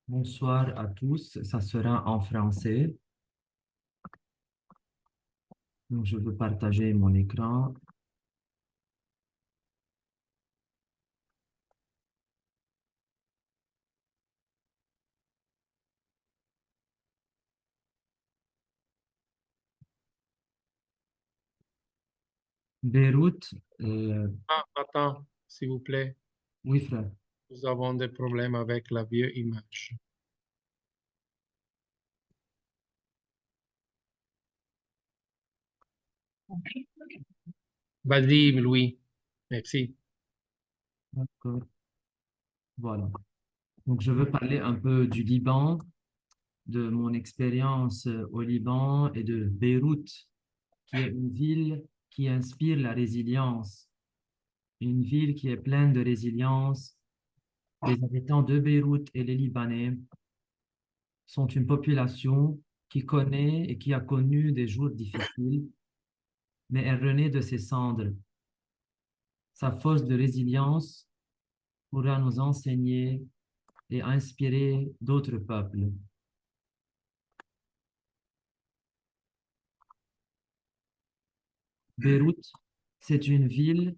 Bonsoir à tous, ça sera en français. Donc, je veux partager mon écran. Beyrouth, Ah, attends, s'il vous plaît, oui frère. nous avons des problèmes avec la vieille image. Vas-y, Louis. Merci. D'accord. Voilà. Donc, je veux parler un peu du Liban, de mon expérience au Liban et de Beyrouth, qui est une ville qui inspire la résilience, une ville qui est pleine de résilience. Les habitants de Beyrouth et les Libanais sont une population qui connaît et qui a connu des jours difficiles, mais elle renaît de ses cendres. Sa force de résilience pourra nous enseigner et inspirer d'autres peuples. Beyrouth, c'est une ville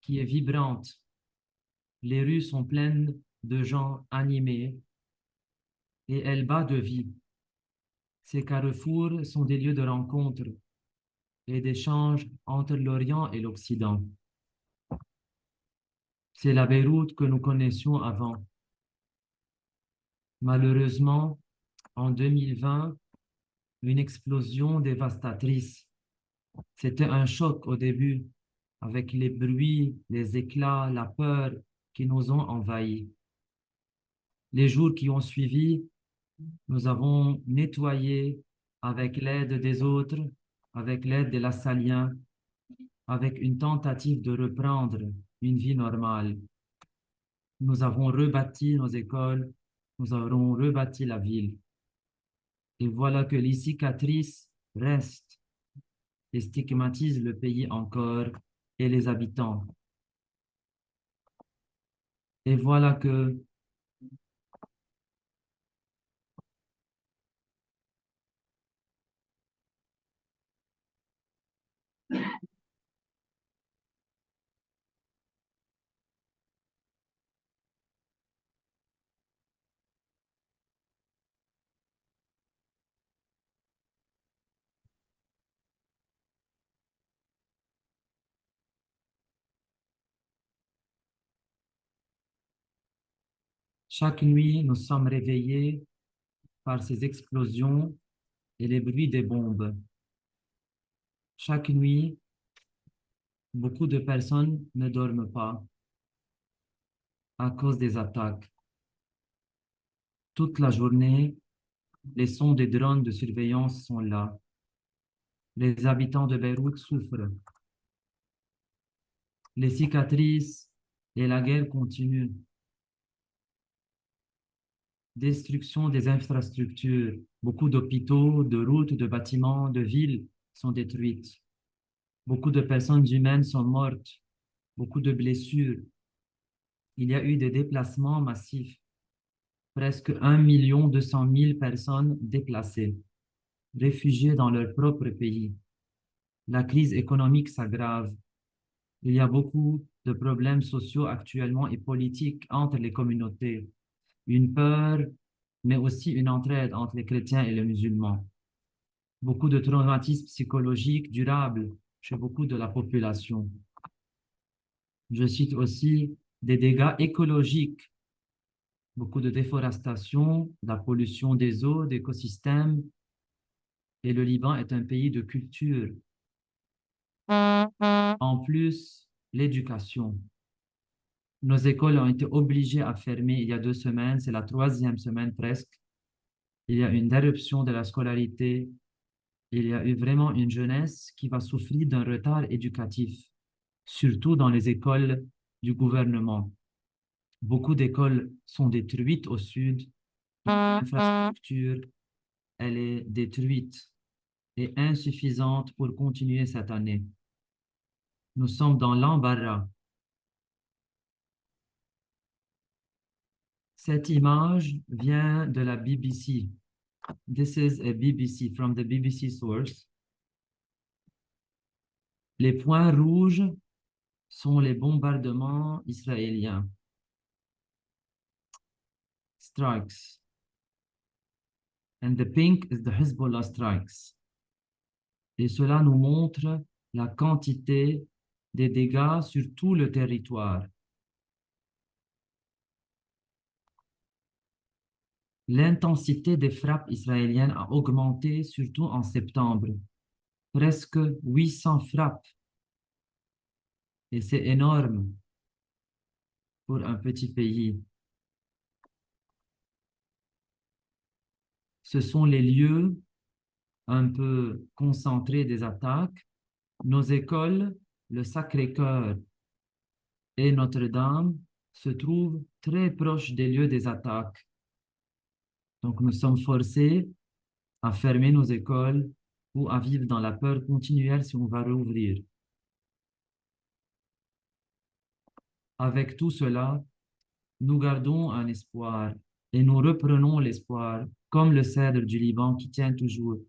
qui est vibrante. Les rues sont pleines de gens animés et elle bat de vie. Ces carrefours sont des lieux de rencontre et d'échange entre l'Orient et l'Occident. C'est la Beyrouth que nous connaissions avant. Malheureusement, en 2020, une explosion dévastatrice. C'était un choc au début, avec les bruits, les éclats, la peur qui nous ont envahis. Les jours qui ont suivi, nous avons nettoyé avec l'aide des autres, avec l'aide des Lassaliens, avec une tentative de reprendre une vie normale. Nous avons rebâti nos écoles, nous avons rebâti la ville. Et voilà que les cicatrices restent et stigmatisent le pays encore et les habitants. Et voilà que chaque nuit, nous sommes réveillés par ces explosions et les bruits des bombes. Chaque nuit, beaucoup de personnes ne dorment pas à cause des attaques. Toute la journée, les sons des drones de surveillance sont là. Les habitants de Beyrouth souffrent. Les cicatrices et la guerre continuent. Destruction des infrastructures. Beaucoup d'hôpitaux, de routes, de bâtiments, de villes sont détruites. Beaucoup de personnes humaines sont mortes. Beaucoup de blessures. Il y a eu des déplacements massifs. Presque 1,2 million personnes déplacées, réfugiées dans leur propre pays. La crise économique s'aggrave. Il y a beaucoup de problèmes sociaux actuellement et politiques entre les communautés. Une peur, mais aussi une entraide entre les chrétiens et les musulmans. Beaucoup de traumatismes psychologiques durables chez beaucoup de la population. Je cite aussi des dégâts écologiques, beaucoup de déforestation, la pollution des eaux, d'écosystèmes, et le Liban est un pays de culture. En plus, l'éducation. Nos écoles ont été obligées à fermer il y a 2 semaines, c'est la troisième semaine presque. Il y a une éruption de la scolarité. Il y a eu vraiment une jeunesse qui va souffrir d'un retard éducatif, surtout dans les écoles du gouvernement. Beaucoup d'écoles sont détruites au sud. L'infrastructure, elle est détruite et insuffisante pour continuer cette année. Nous sommes dans l'embarras. Cette image vient de la BBC. This is a BBC, from the BBC source. Les points rouges sont les bombardements israéliens. Strikes. And the pink is the Hezbollah strikes. Et cela nous montre la quantité des dégâts sur tout le territoire. L'intensité des frappes israéliennes a augmenté, surtout en septembre. Presque 800 frappes. Et c'est énorme pour un petit pays. Ce sont les lieux un peu concentrés des attaques. Nos écoles, le Sacré-Cœur et Notre-Dame se trouvent très proches des lieux des attaques. Donc, nous sommes forcés à fermer nos écoles ou à vivre dans la peur continuelle si on va rouvrir. Avec tout cela, nous gardons un espoir et nous reprenons l'espoir, comme le cèdre du Liban qui tient toujours.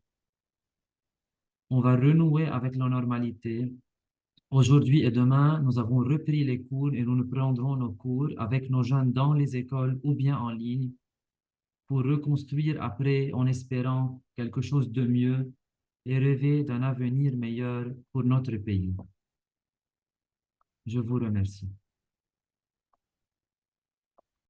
On va renouer avec la normalité. Aujourd'hui et demain, nous avons repris les cours et nous nous prendrons nos cours avec nos jeunes dans les écoles ou bien en ligne pour reconstruire après en espérant quelque chose de mieux et rêver d'un avenir meilleur pour notre pays. Je vous remercie.